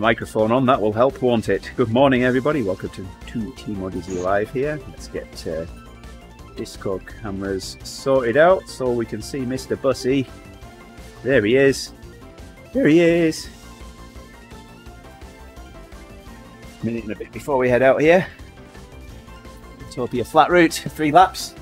microphone on, that will help, won't it? Good morning, everybody. Welcome to TeamODZ's Live here. Let's get Discord cameras sorted out so we can see Mr. Bussy. There he is. There he is. Minute and a bit before we head out here. Watopia flat route, 3 laps.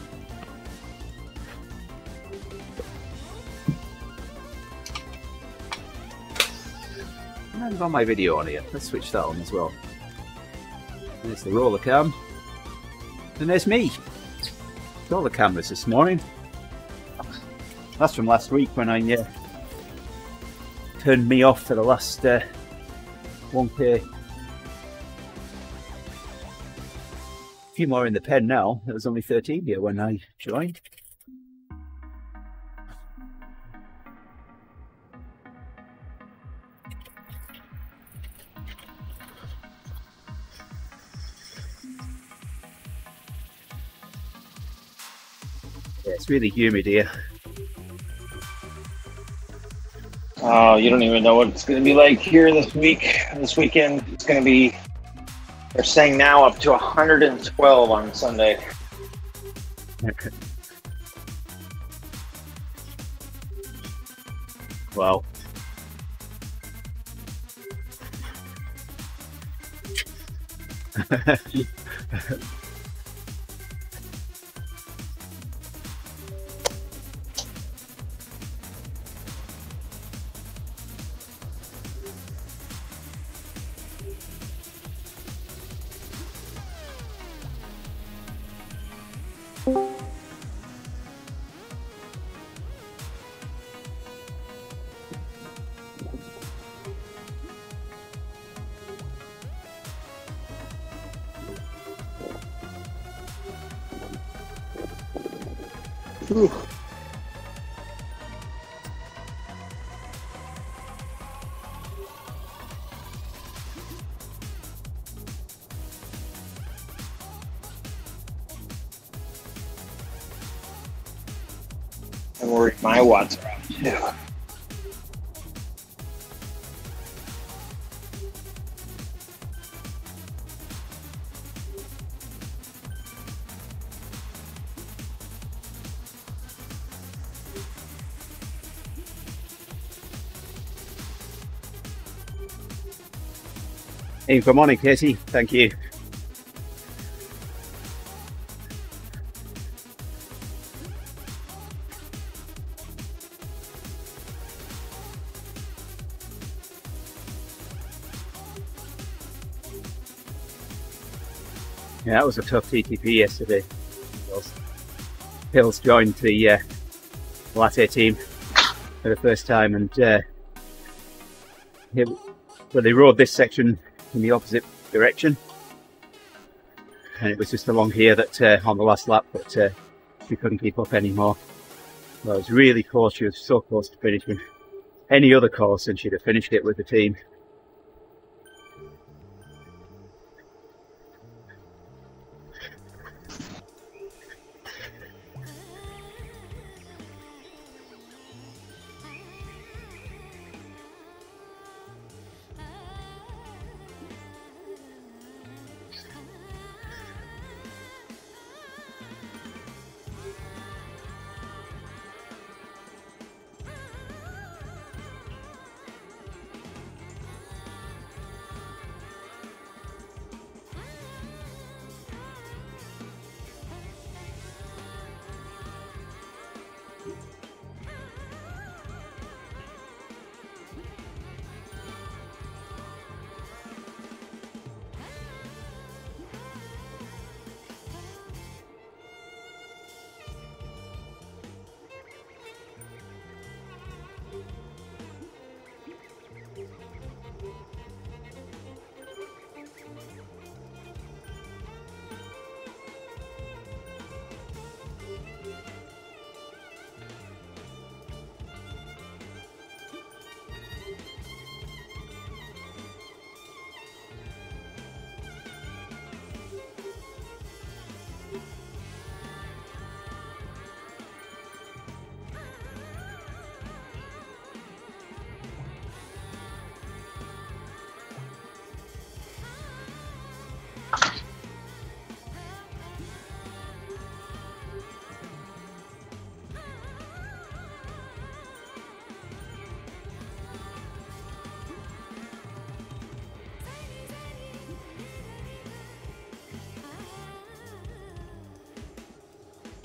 I've got my video on here. Let's switch that on as well. There's the roller cam. And there's me. All the cameras this morning. That's from last week when I turned me off for the last 1K. A few more in the pen now. There was only 13 here when I joined. Yeah, it's really humid here. Oh, you don't even know what it's going to be like here this weekend. It's going to be, they're saying now, up to 112 on Sunday. Wow. Ooh. I'm worried my watts are out too. Hey, good morning, Katie. Thank you. Yeah, that was a tough TTP yesterday. Hills joined the latte team for the first time, and they rode this section in the opposite direction, and it was just along here that on the last lap that she couldn't keep up anymore. Well, it was really close. She was so close to finishing any other course, and she'd have finished it with the team.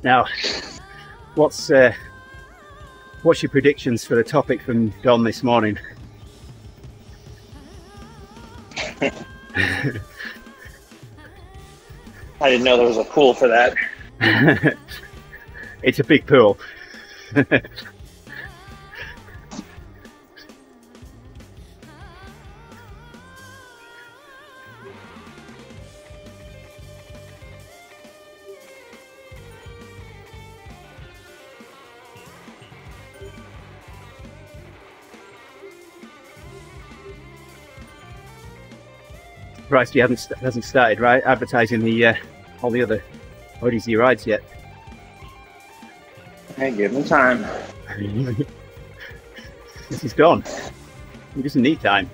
Now, what's your predictions for the topic from Don this morning? I didn't know there was a pool for that. It's a big pool. Surprised you hasn't started advertising the all the other ODZ rides yet. Hey, give him time. This is Don. He doesn't need time.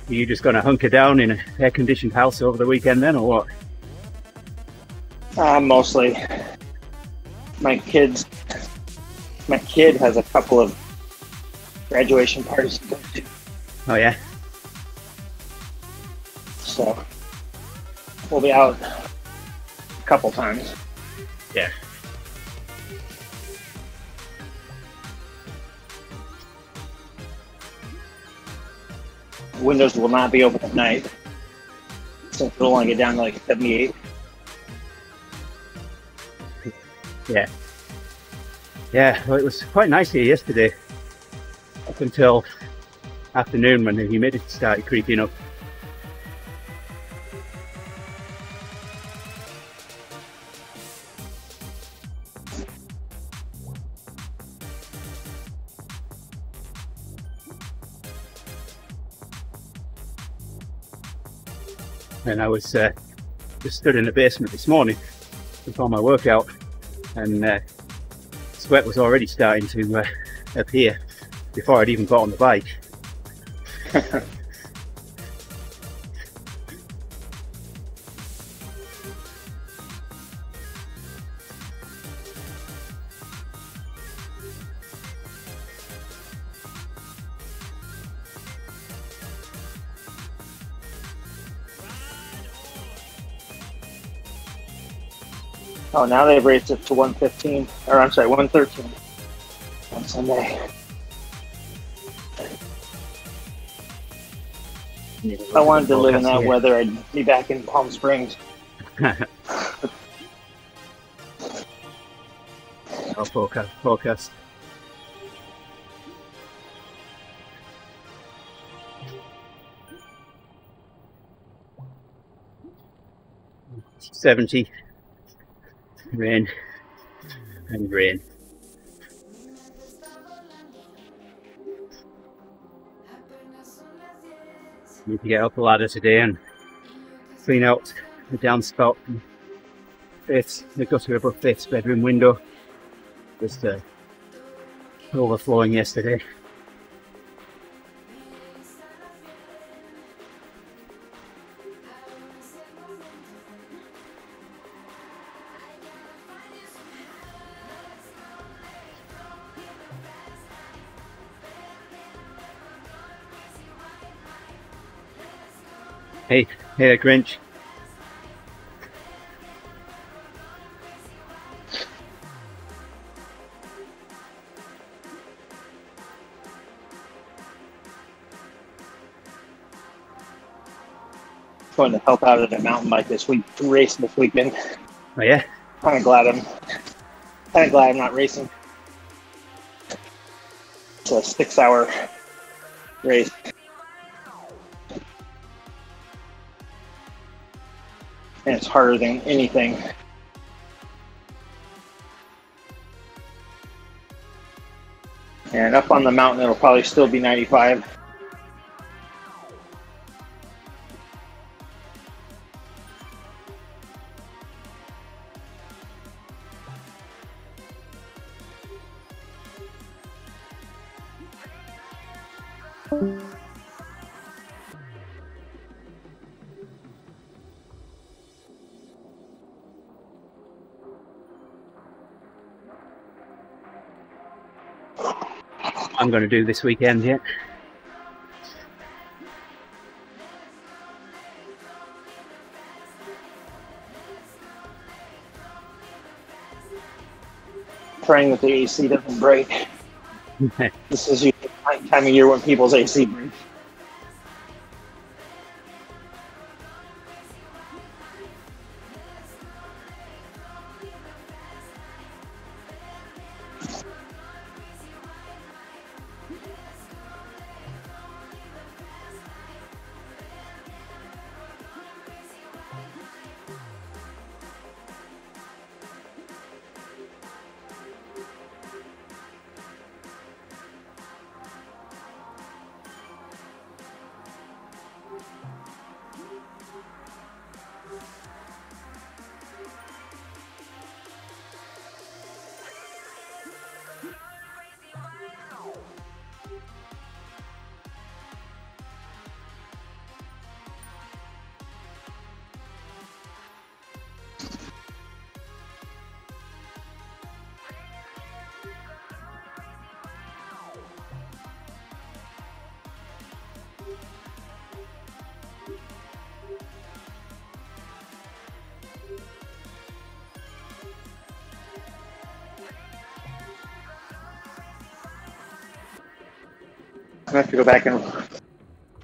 Are you just going to hunker down in an air-conditioned house over the weekend then, or what? Mostly. My kid has a couple of graduation parties to go to. Oh yeah? So we'll be out a couple times. Yeah. Windows will not be open at night, since it'll only get down to like 78. Yeah. Yeah, well, it was quite nice here yesterday, up until afternoon when the humidity started creeping up. And I was just stood in the basement this morning before my workout, and sweat was already starting to appear before I'd even got on the bike. Oh, now they've raised it to 115, or I'm sorry, 113 on Sunday. If I wanted to live in that weather, I'd be back in Palm Springs. Our forecast. $70. Rain and rain. Need to get up the ladder today and clean out the downspout and the gutter above Faith's bedroom window. Just overflowing yesterday. Hey there, Grinch. going to help out at a mountain bike this weekend. Oh yeah. Kind of glad I'm not racing. It's a 6-hour race. And it's harder than anything. And up on the mountain, it'll probably still be 95. I'm going to do this weekend, yeah. Praying that the AC doesn't break. This is usually the time of year when people's AC breaks. I'm going to have to go back and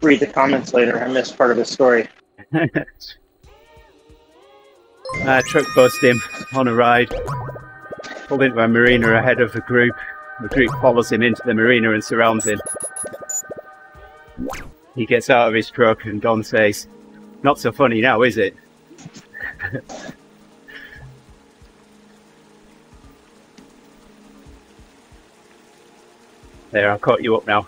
read the comments later. I missed part of the story. Truck buzzed him on a ride. Pulled into a marina ahead of the group. The group follows him into the marina and surrounds him. He gets out of his truck and Don says, "Not so funny now, is it?" There, I've caught you up now.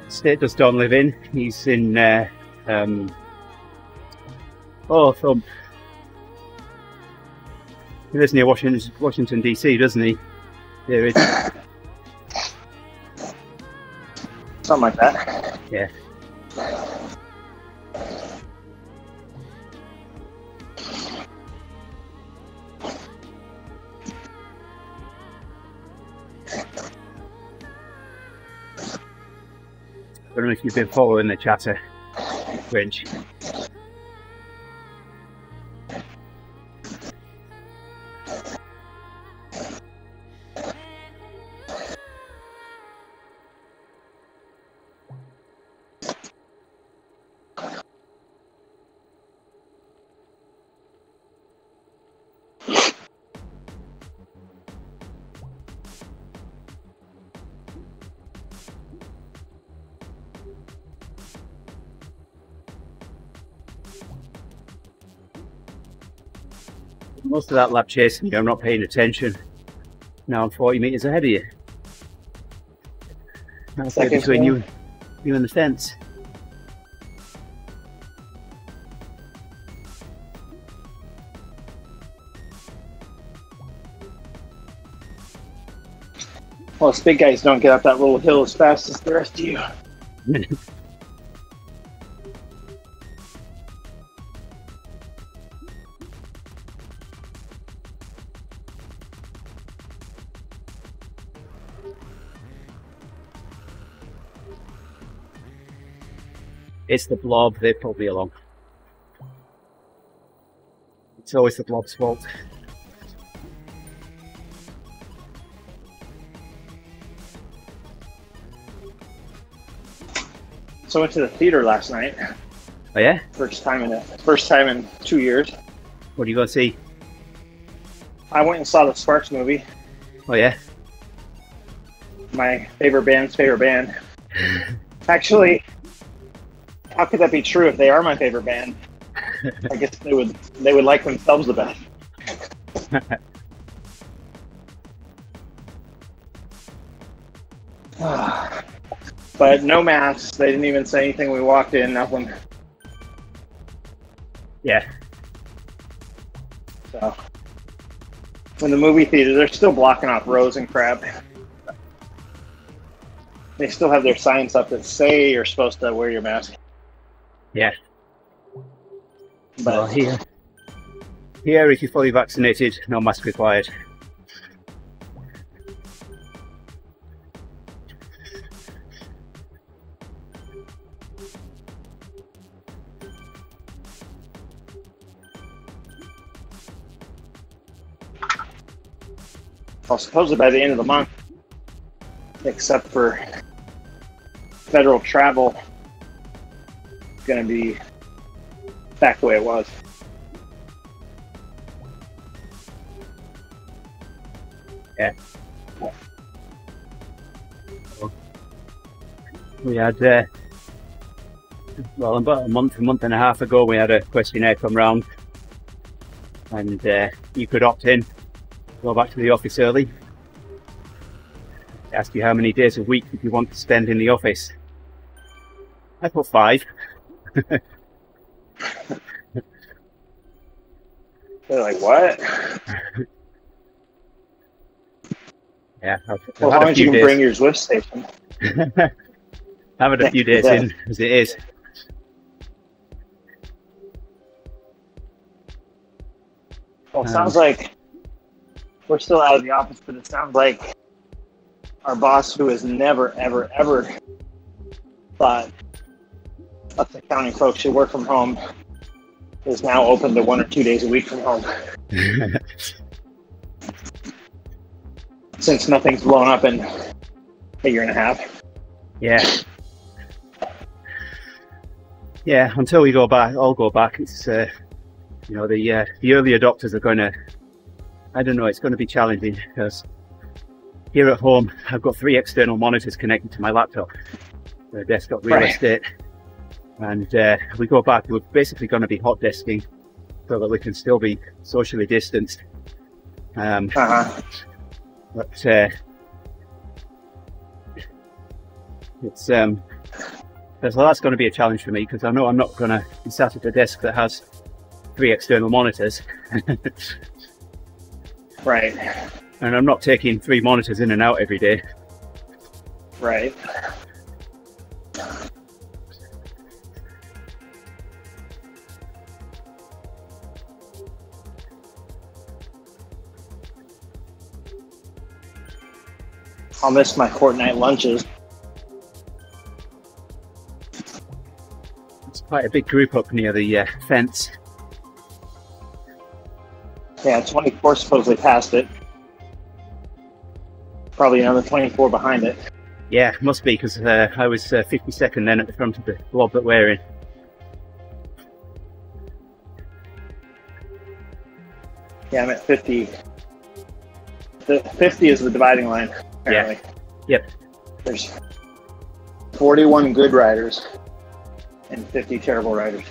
state does Don live in? He's in Thumb. He lives near Washington DC, doesn't he? There is. Something like that. Yeah. I don't know if you've been following the chatter, Grinch. Most of that lap chasing you, I'm not paying attention. Now I'm 40 metres ahead of you. That's between you and the fence. Well, us big guys don't get up that little hill as fast as the rest of you. It's the blob, they pulled me along. It's always the blob's fault. So I went to the theater last night. Oh yeah? First time in 2 years. What are you going to see? I went and saw the Sparks movie. Oh yeah? My favorite band's favorite band. Actually, how could that be true if they are my favorite band? I guess they would like themselves the best. But no masks. They didn't even say anything. We walked in, nothing. Yeah. So, in the movie theater, they're still blocking off rows and crap. They still have their signs up that say you're supposed to wear your mask. Yeah. But well, here, if you're fully vaccinated, no mask required. Well, supposedly by the end of the month, except for federal travel, it's going to be back the way it was. Yeah. We had, well, about a month and a half ago, we had a questionnaire come round, and you could opt in, go back to the office early. Ask you how many days a week you want to spend in the office. I put 5. They're like, what? Yeah. Well, why don't you bring your Zwift station? I've had a few days in as it is. Well, it sounds like we're still out of the office, but it sounds like our boss, who has never, ever, ever thought us accounting folks should work from home, is now open to 1 or 2 days a week from home. Since nothing's blown up in a year and a half. Yeah. Yeah, until we go back, I'll go back. It's, you know, the early adopters are going to, I don't know, it's going to be challenging because here at home, I've got 3 external monitors connected to my laptop, the desktop real estate. And we go back, we're basically going to be hot desking so that we can still be socially distanced. But it's So that's going to be a challenge for me, because I know I'm not going to be sat at a desk that has 3 external monitors. Right. And I'm not taking 3 monitors in and out every day. Right. I'll miss my Fortnite lunches. It's quite a big group up near the fence. Yeah, 24 supposedly passed it. Probably another 24 behind it. Yeah, must be, because I was 52nd then at the front of the blob that we're in. Yeah, I'm at 50. The 50 is the dividing line, apparently. Yeah. Yep. There's 41 good riders and 50 terrible riders.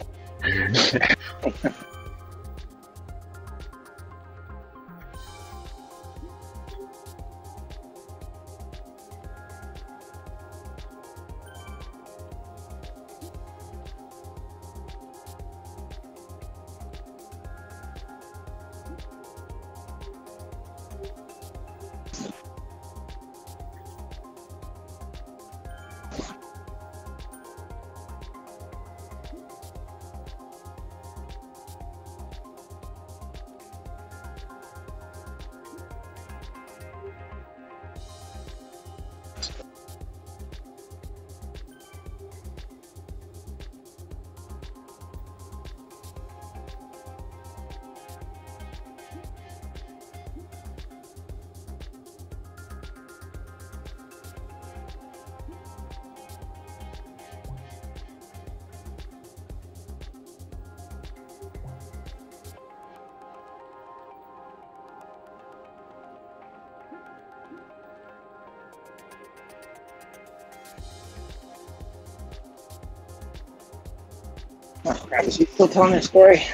Oh, crap, is he still telling his story?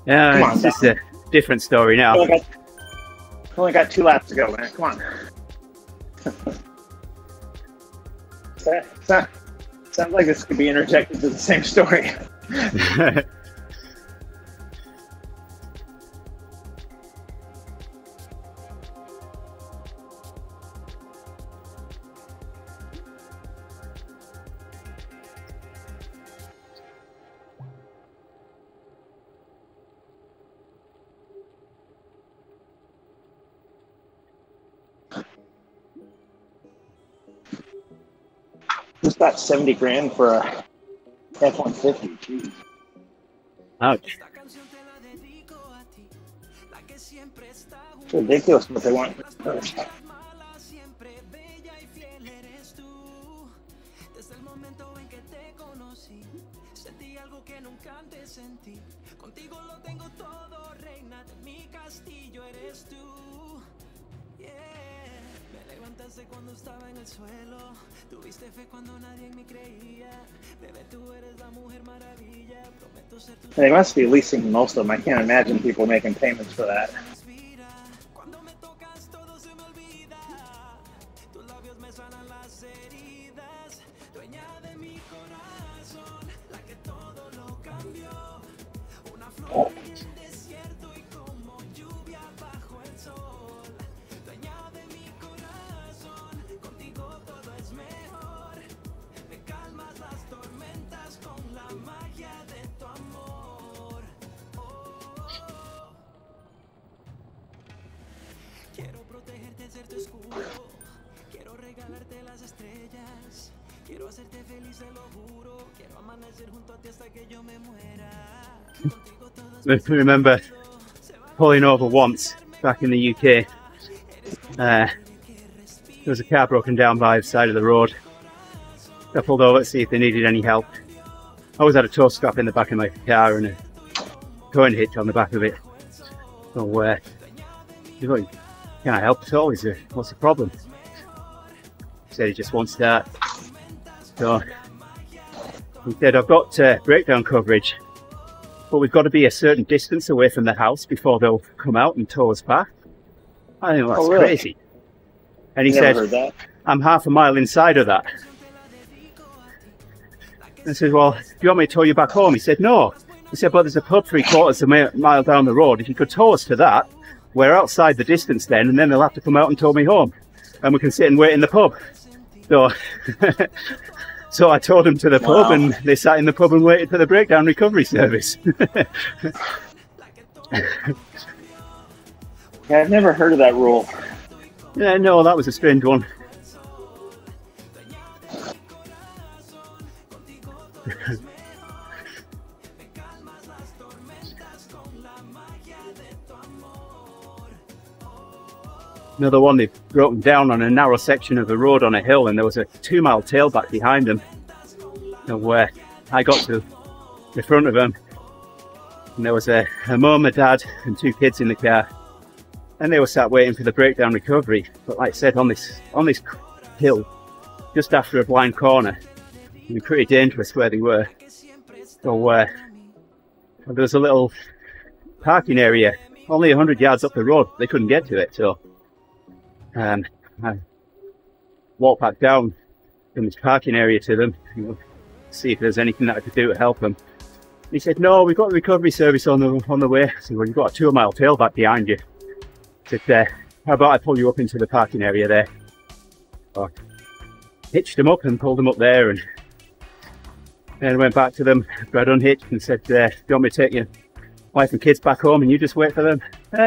Yeah, Come on, it's just a different story now. Only got 2 laps to go, man. Come on. Sounds like this could be interjected to the same story. Just got 70 grand for a F-150. Jeez. Ouch. It's ridiculous what they want first. Cuando estaba en el suelo, tuviste fe cuando nadie me creía. Bebé, tú eres la mujer maravilla. Prometo ser tu. They must be leasing most of them. I can't imagine people making payments for that. Cuando me tocas todo se me olvida. Tus labios me sanan las heridas. Dueña de mi corazón, la que todo lo cambió. Una flor en el desierto y como lluvia bajo el sol. Dueña de mi corazón, contigo todo es mejor. Me calmas las tormentas con la magia de tu amor. Quiero protegerte, ser tu escudo. Quiero regalarte las estrellas. Quiero hacerte feliz, te lo juro. Quiero amanecer junto a ti hasta que yo me muera. Contigo todo es I remember pulling over once back in the UK. There was a car broken down by the side of the road. I pulled over to see if they needed any help. I always had a tow strap in the back of my car and a towing hitch on the back of it. So you're going, can I help at all? Is there, what's the problem? He said he just won't start. So he said, I've got breakdown coverage, but we've got to be a certain distance away from the house before they'll come out and tow us back. I think that's really? crazy. And he Never said, heard that. I'm half a mile inside of that. I said, well, do you want me to tow you back home? He said, no. He said, but there's a pub 3/4 of a mile down the road. If you could tow us to that, we're outside the distance then, and then they'll have to come out and tow me home. And we can sit and wait in the pub. So, so I towed them to the pub, and they sat in the pub and waited for the breakdown recovery service. Yeah, I've never heard of that rule. Yeah, no, that was a strange one. Another one, they've broken down on a narrow section of the road on a hill, and there was a 2-mile tailback behind them. And where I got to the front of them, and there was a mum, a dad, and 2 kids in the car, and they were sat waiting for the breakdown recovery. But like I said, on this hill, just after a blind corner, it was pretty dangerous where they were. So there was a little parking area, only 100 yards up the road. They couldn't get to it, so I walked back down from this parking area to them, see if there's anything that I could do to help them. He said, no, we've got the recovery service on the way. I said, well, you've got a 2-mile tailback behind you. I said, how about I pull you up into the parking area there? So I hitched them up and pulled them up there, and then went back to them, got unhitched and said, do you want me to take your wife and kids back home and you just wait for them?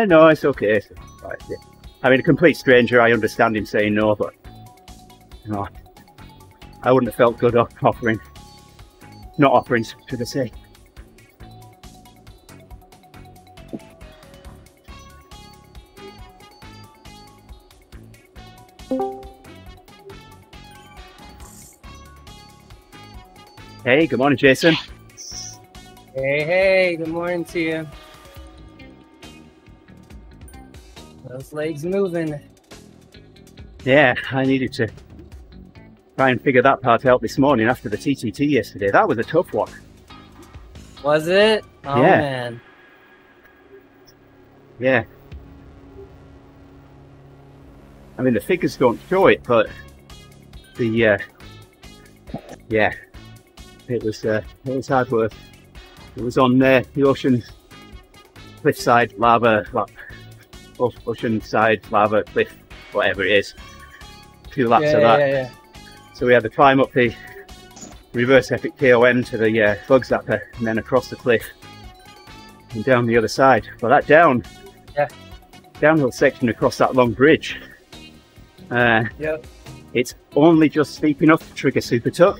No, it's okay. So, right, yeah. I mean, a complete stranger, I understand him saying no, but you know, I wouldn't have felt good not offering, should I say. Hey, good morning, Jason. Hey, good morning to you. Those legs moving. Yeah, I needed to try and figure that part out this morning after the TTT yesterday. That was a tough one. Was it? Oh, yeah. Man. Yeah. I mean, the figures don't show it, but the yeah, it was hard work. It was on the ocean cliffside lava, ocean side lava cliff, whatever it is. 2 laps of that. Yeah. So we had to climb up the reverse epic KOM to the bug zapper, and then across the cliff and down the other side. But that downhill section across that long bridge, it's only just steep enough to trigger super tuck.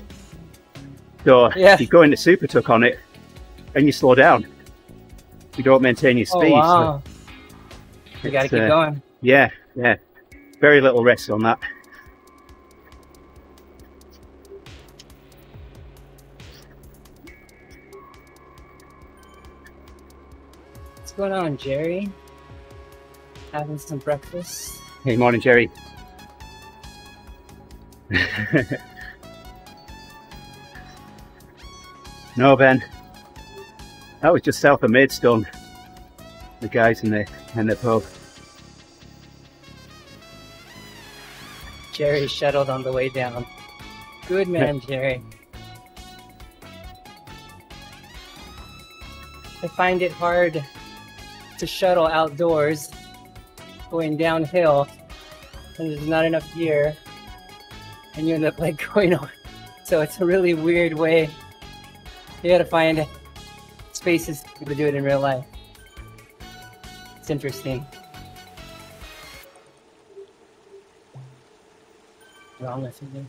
So if you go into super tuck on it and you slow down, you don't maintain your speed. Oh, wow. So you gotta keep going. Yeah. Very little rest on that. What's going on, Jerry? Having some breakfast? Hey, morning, Jerry. No, Ben. That was just south of Maidstone. The guys in the pub. Jerry shuttled on the way down. Good man, Jerry. I find it hard to shuttle outdoors going downhill and there's not enough gear and you end up like going on. So it's a really weird way. You gotta find spaces to do it in real life. It's interesting. Wrong with you.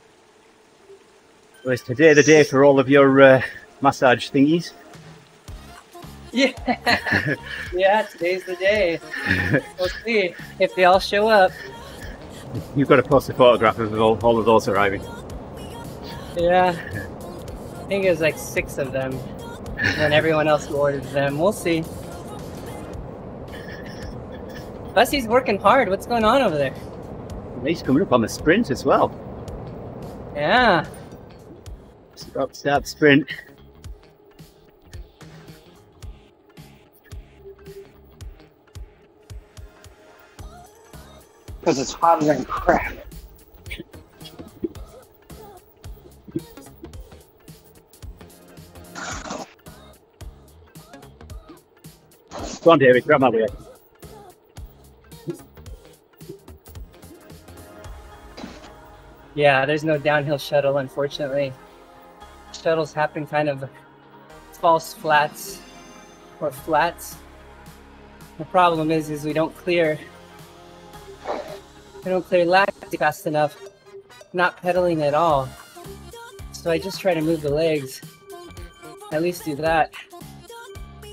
Well, is today the day for all of your massage thingies? Yeah, yeah, today's the day. We'll see if they all show up. You've got to post a photograph of all of those arriving. Yeah, I think it was like 6 of them, and everyone else who ordered them. We'll see. Busty's working hard. What's going on over there? He's coming up on the sprint as well. Yeah. Start sprint. Because it's hotter than crap. Go on, David, grab my way. Yeah, there's no downhill shuttle, unfortunately. Shuttles happen kind of false flats or flats. The problem is we don't clear lactic fast enough, not pedaling at all. So I just try to move the legs, at least do that.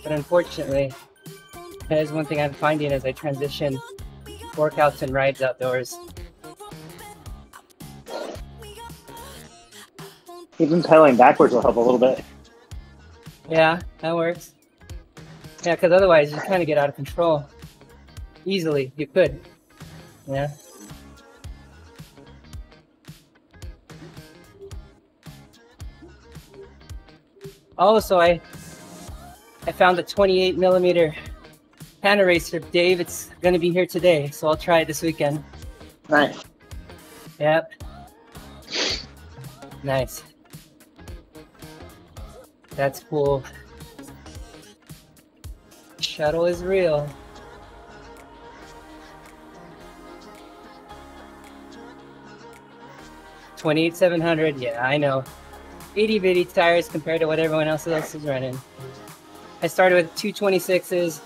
But unfortunately, that is one thing I'm finding as I transition workouts and rides outdoors. Even pedaling backwards will help a little bit. Yeah, that works. Yeah, because otherwise you kind of get out of control easily. You could. Yeah. Also, I found the 28 millimeter pan eraser. Dave, it's going to be here today, so I'll try it this weekend. Nice. Yep. Nice. That's cool. Shuttle is real. $28,700. Yeah, I know. Itty bitty tires compared to what everyone else is running. I started with 226s.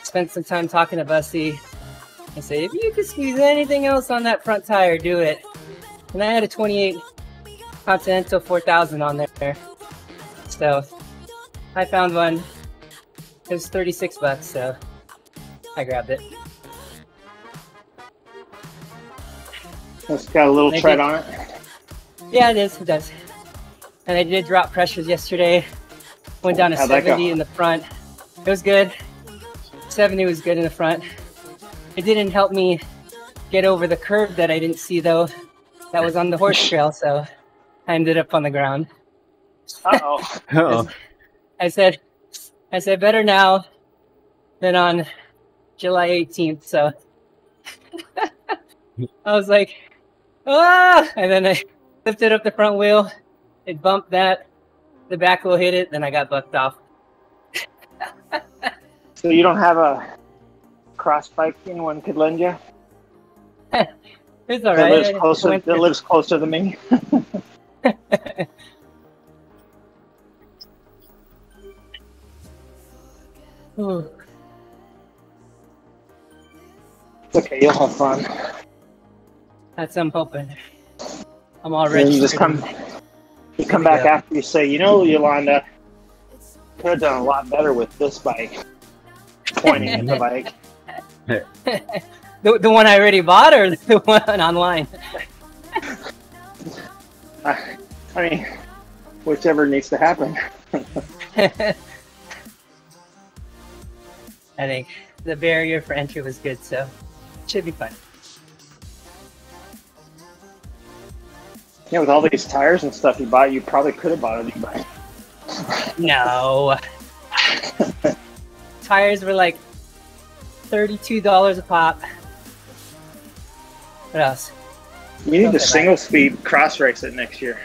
Spent some time talking to Bussy. I said, if you could squeeze anything else on that front tire, do it. And I had a 28 Continental 4000 on there. So I found one. It was 36 bucks, so I grabbed it. It's got a little tread on it. Yeah, it is. It does. And I did drop pressures yesterday. Went down to 70 in the front. It was good. 70 was good in the front. It didn't help me get over the curve that I didn't see, though. That was on the horse trail, so I ended up on the ground. Uh-oh. Uh-oh. I said better now than on July 18th. So I was like, ah! And then I lifted up the front wheel. It bumped that. The back wheel hit it. Then I got bucked off. So you don't have a cross bike anyone could lend you? It's all right. That lives closer to me. Ooh. It's okay, you'll have fun. That's what I'm hoping. I'm all ready. You just come back after you say, you know, Yolanda, could have done a lot better with this bike. Pointing at the bike. The one I already bought, or the one online? I mean, whichever needs to happen. I think the barrier for entry was good, so it should be fun. Yeah, with all these tires and stuff you bought, you probably could have bought a new bike. No. Tires were like $32 a pop. What else? You need to single speed cross race it next year.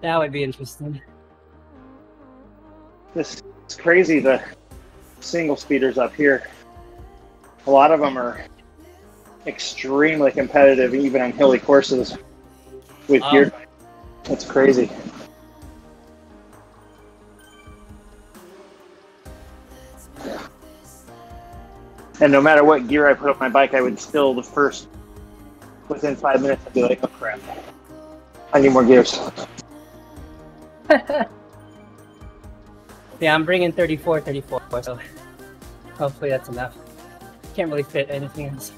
That would be interesting. This is crazy, the single speeders up here. A lot of them are extremely competitive, even on hilly courses with gear. It's crazy. And no matter what gear I put on my bike, I would still, within 5 minutes, I'd be like, oh crap, I need more gears. Yeah, I'm bringing 34, so hopefully that's enough. Can't really fit anything else.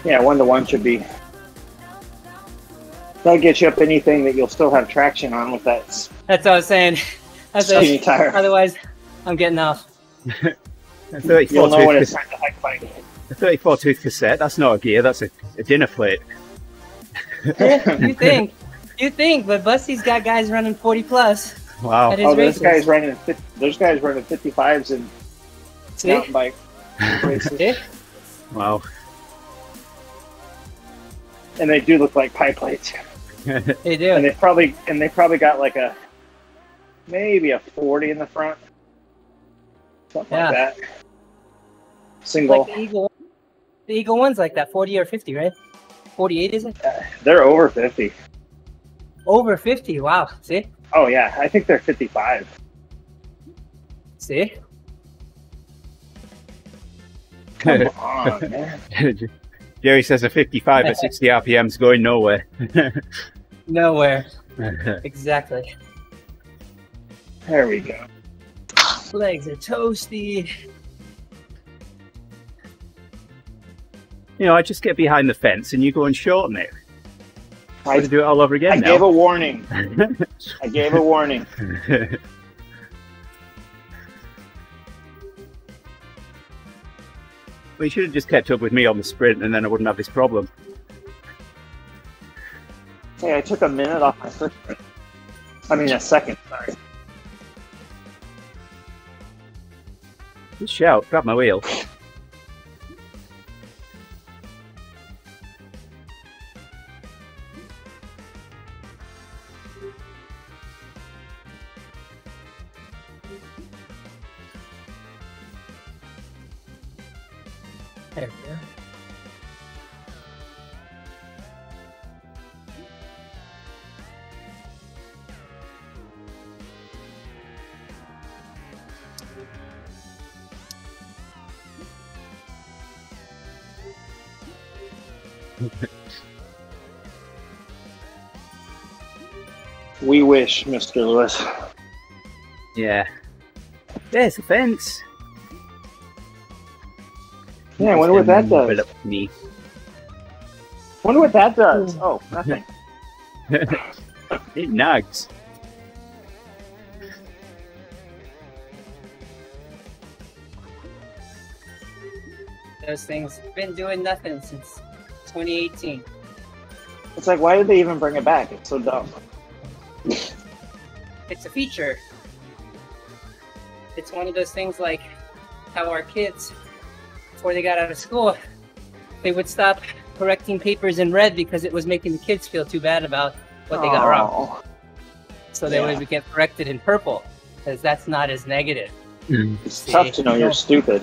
Yeah, 1-to-1 should be. That'll get you up anything that you'll still have traction on with that. That's what I was saying. Skinny tire. Otherwise, I'm getting off. You'll know when it's time to hike bike. A 34 tooth cassette, that's not a gear, that's a dinner plate. You think, but Bussy's got guys running 40 plus. Wow. Oh, there's guys running 55s and mountain bike races. Wow. And they do look like pie plates. They do. And they probably got like maybe a 40 in the front. Something like that. Single. Like the Eagle one's like that, 40 or 50, right? 48, is it? They're over 50. Over 50, wow. See? Oh, yeah. I think they're 55. See? Come on, man. Jerry says a 55 at 60 RPM's going nowhere. Nowhere. Exactly. There we go. Legs are toasty. You know, I just get behind the fence and you go and shorten it. I to do it all over again. I now. gave a warning. I gave a warning. Well, you should have just kept up with me on the sprint and then I wouldn't have this problem. Hey, I took a minute off my first sprint. I mean, a second, sorry. Good shout, grab my wheel. There we go. We wish, Mr. Lewis. Yeah. There's the fence. Yeah, I wonder what that does. Me. Wonder what that does. Oh, nothing. It nags. Those things have been doing nothing since 2018. It's like, why did they even bring it back? It's so dumb. It's a feature. It's one of those things like how our kids, before they got out of school, they would stop correcting papers in red because it was making the kids feel too bad about what they got wrong. So they would get corrected in purple because that's not as negative. It's tough to know you're stupid.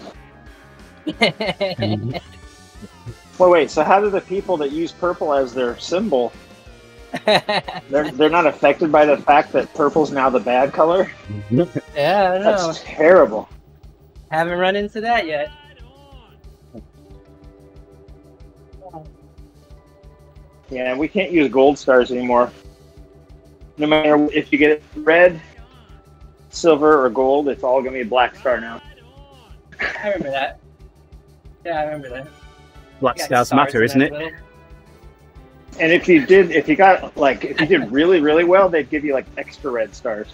Wait, so how do the people that use purple as their symbol, they're not affected by the fact that purple's now the bad color? Yeah, I don't know. That's terrible. Haven't run into that yet. Yeah, we can't use gold stars anymore. No matter if you get red, silver, or gold, it's all going to be a black star now. I remember that. Yeah, I remember that. Black stars matter, isn't it? And if you did really, really well, they'd give you like extra red stars.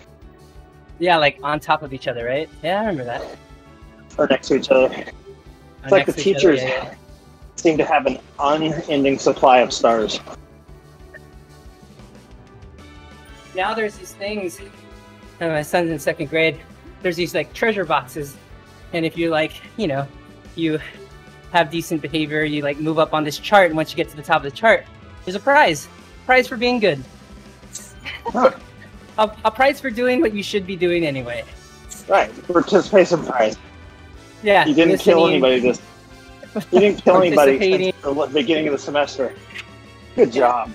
Yeah, like on top of each other, right? Yeah, I remember that. Or next to each other. It's like the teachers seem to have an unending supply of stars. Now there's these things, and my son's in 2nd grade, there's these like treasure boxes, and if you like, you know, you have decent behavior, you like move up on this chart, and once you get to the top of the chart, there's a prize for being good. Huh. a prize for doing what you should be doing anyway. Right, participation prize. Yeah. You didn't kill anybody this. You didn't kill anybody since the beginning of the semester. Good job.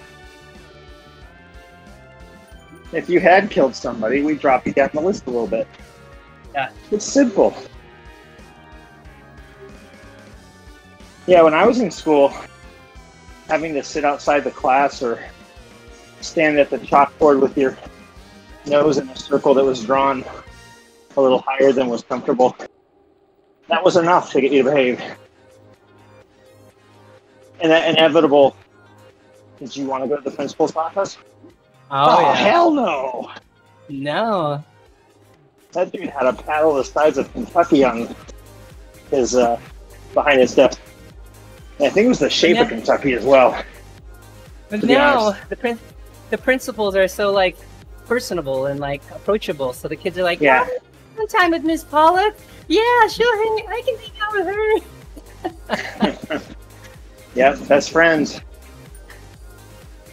If you had killed somebody, we'd drop you down the list a little bit. Yeah. It's simple. Yeah, when I was in school, having to sit outside the class or stand at the chalkboard with your nose in a circle that was drawn a little higher than was comfortable, that was enough to get you to behave. And that inevitable, did you want to go to the principal's office? Oh yeah. Hell no! No. That dude had a paddle the size of Kentucky on his behind his desk. And I think it was the shape of Kentucky as well. But now the principals are so like personable and like approachable, so the kids are like, yeah, one time with Miss Pollock. Yeah, I can hang out with her. Yep, best friends.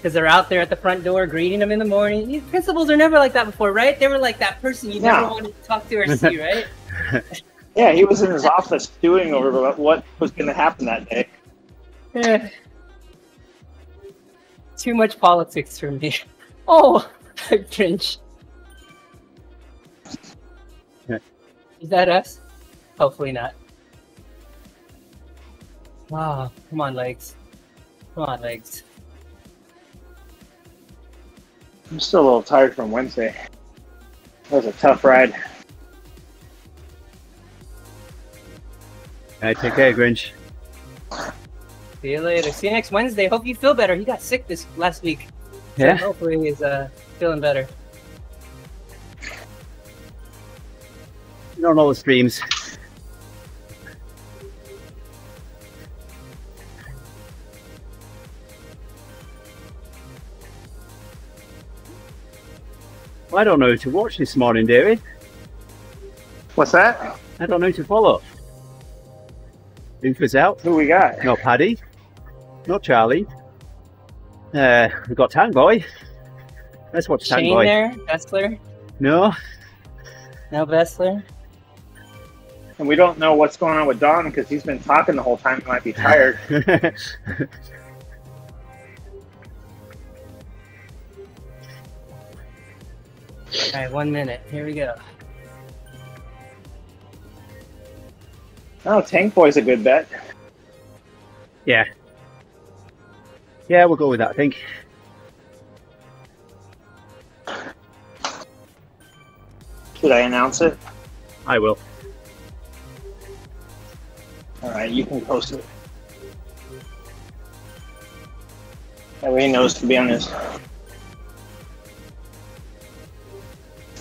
because they're out there at the front door greeting them in the morning. These principals are never like that before, right? They were like that person you never wanted to talk to or see, right? Yeah, he was in his office stewing over what was going to happen that day. Yeah. Too much politics for me. Oh, I cringe. Is that us? Hopefully not. Wow, come on, legs. Come on, legs. I'm still a little tired from Wednesday. That was a tough ride. All right, take care, Grinch. See you later. See you next Wednesday. Hope you feel better. He got sick this last week. Yeah. So hopefully he's feeling better. Not on all the streams. Well, I don't know who to watch this morning, David. What's that? I don't know who to follow. Ufa's out. Who we got? No Paddy. No Charlie. We've got Tank Boy. Let's watch Tank Shane Boy. there? Bessler? No. No Bessler? And we don't know what's going on with Don because he's been talking the whole time. He might be tired. All right, 1 minute. Here we go. Oh, Tank Boy's a good bet. Yeah. Yeah, we'll go with that, I think. Should I announce it? I will. All right, you can post it. That way he knows to be on his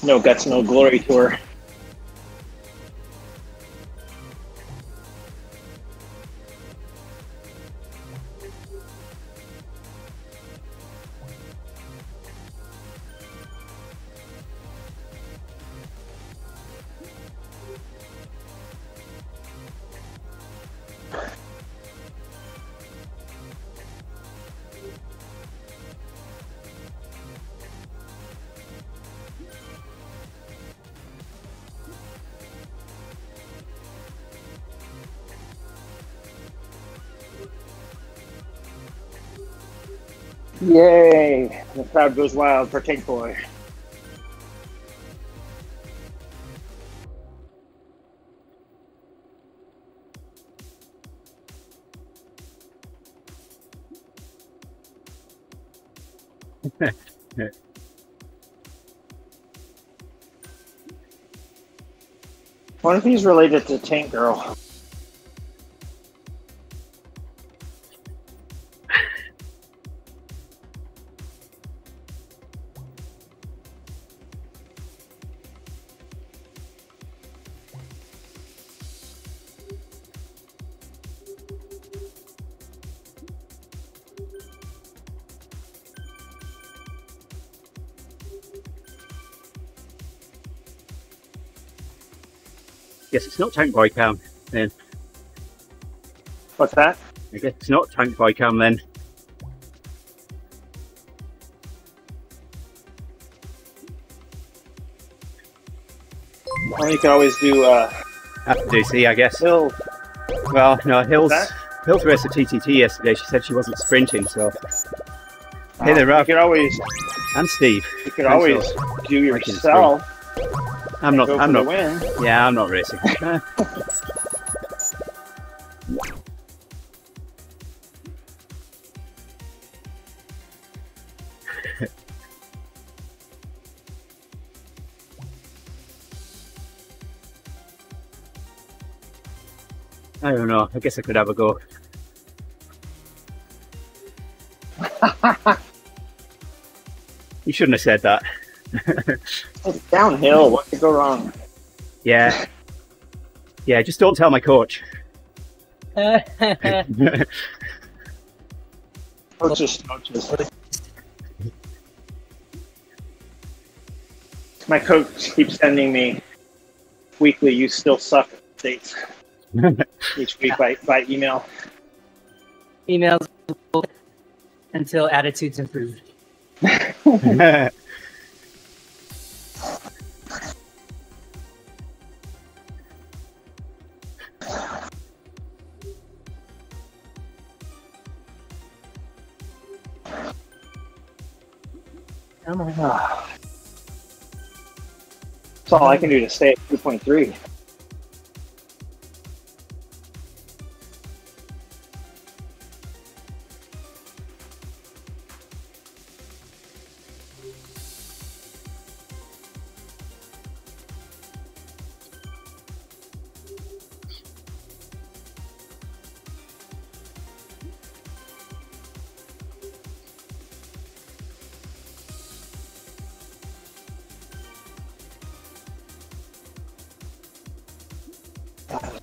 No Guts, No Glory tour. Yay! The crowd goes wild for Tank Boy. What if he's related to Tank Girl? Guess it's not Tank Boy Cam then. What's that? I guess it's not Tank Boy Cam then. Well, you can always do Have to do C, I guess. Hill. Well, no, Hills That? raced a TTT yesterday. She said she wasn't sprinting, so. Hey there, Rav. You could always, And Steve. you could Thanks, always Phil. do yourself. I'm not. Go I'm for the not. win. Yeah, I'm not racing. I don't know. I guess I could have a go. You shouldn't have said that. It's downhill. What could go wrong? Yeah. Yeah, just don't tell my coach. Coaches. My coach keeps sending me weekly "You still suck" updates each week by email. Emails. until attitudes improved. Come on. That's all I can do to stay at 2.3.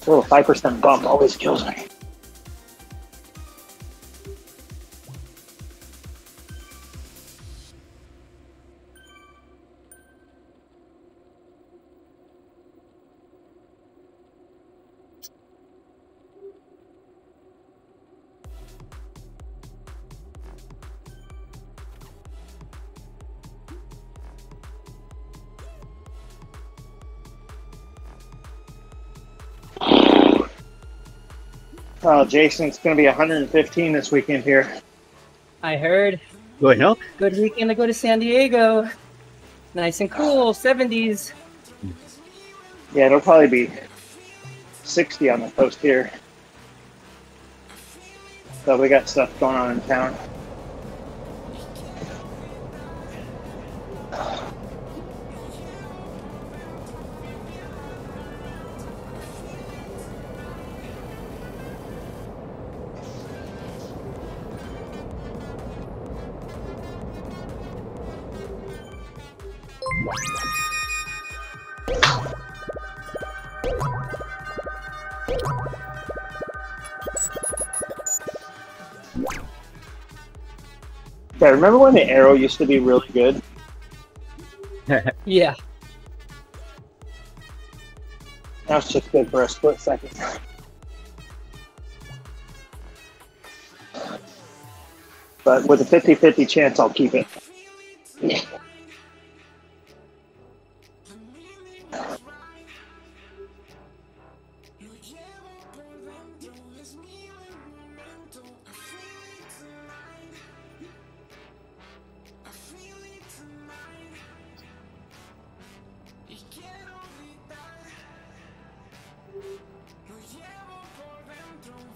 A little 5% bump always kills me. Oh, Jason, it's going to be 115 this weekend here. I heard. Going up? Good weekend to go to San Diego. Nice and cool, 70s. Yeah, it'll probably be 60 on the coast here. So we got stuff going on in town. Yeah, remember when the arrow used to be really good? Yeah. Now it's just good for a split second. But with a 50-50 chance, I'll keep it.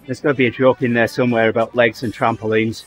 There's got to be a joke in there somewhere about legs and trampolines.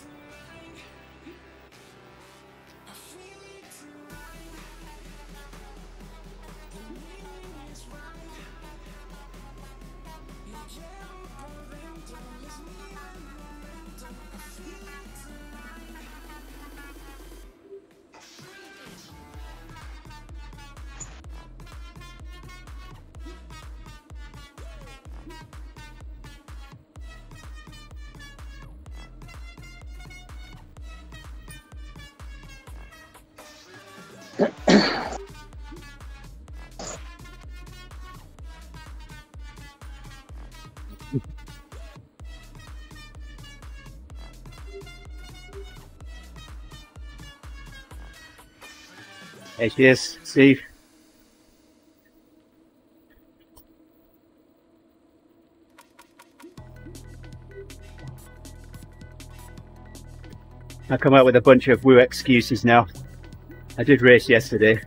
Hey, cheers, Steve. I come out with a bunch of woo excuses now. I did race yesterday.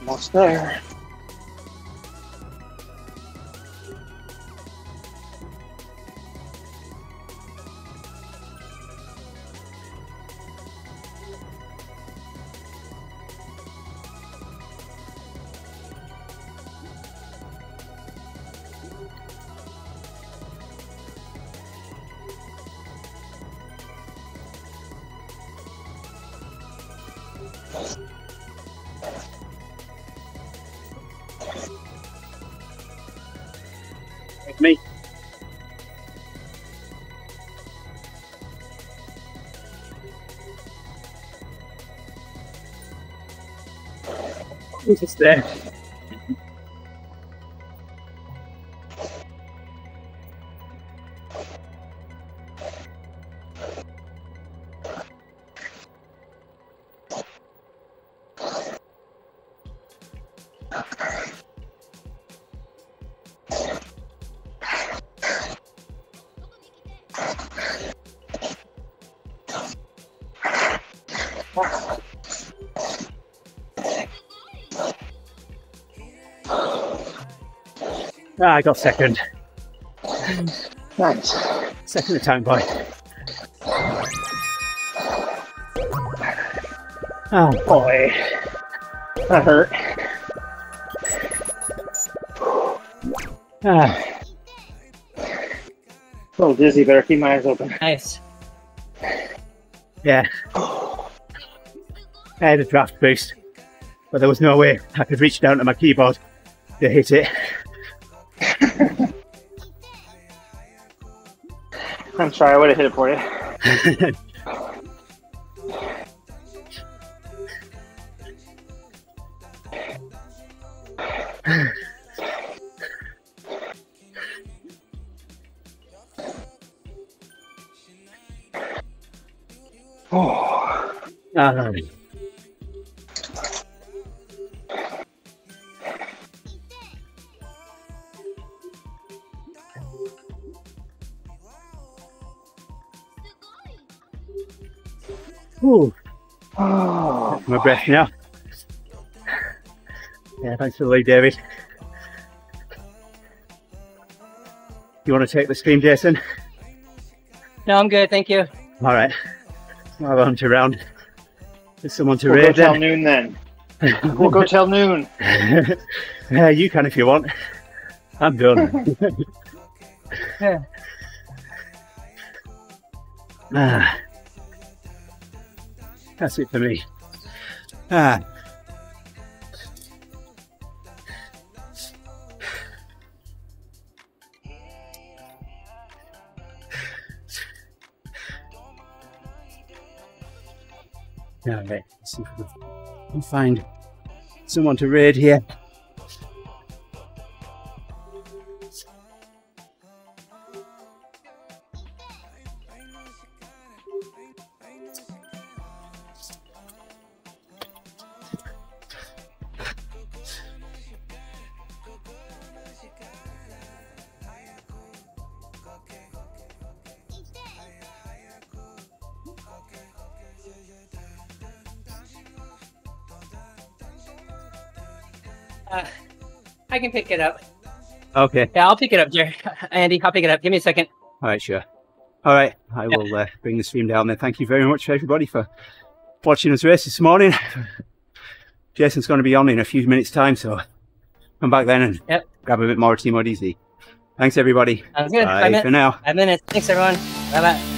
Almost there. With me. Who's just there? I got second. Nice. Second time, boy. Oh boy. That hurt. Ah, A little dizzy, better keep my eyes open. Nice. yeah. I had a draft boost, but there was no way I could reach down to my keyboard to hit it. I'm sorry, I would have hit it for you. Oh. Ooh, Oh. my breath now. Yeah, thanks for the lead, David. You want to take the stream, Jason? No, I'm good. Thank you. All right. I'll hunt around. There's someone to We'll go raid till then. noon then. We'll go till noon. Yeah, you can if you want. I'm done. Yeah. Ah, that's it for me. Ah. All right, let's see if we can find someone to raid here. I can pick it up. Okay. Yeah, I'll pick it up, Jerry. Andy, I'll pick it up. Give me a second. All right, sure. All right, I will bring the stream down there. Thank you very much, everybody, for watching us race this morning. Jason's going to be on in a few minutes' time, so come back then and grab a bit more of TeamODZ's. Thanks, everybody. Sounds good. Bye for now. 5 minutes. Thanks, everyone. Bye-bye.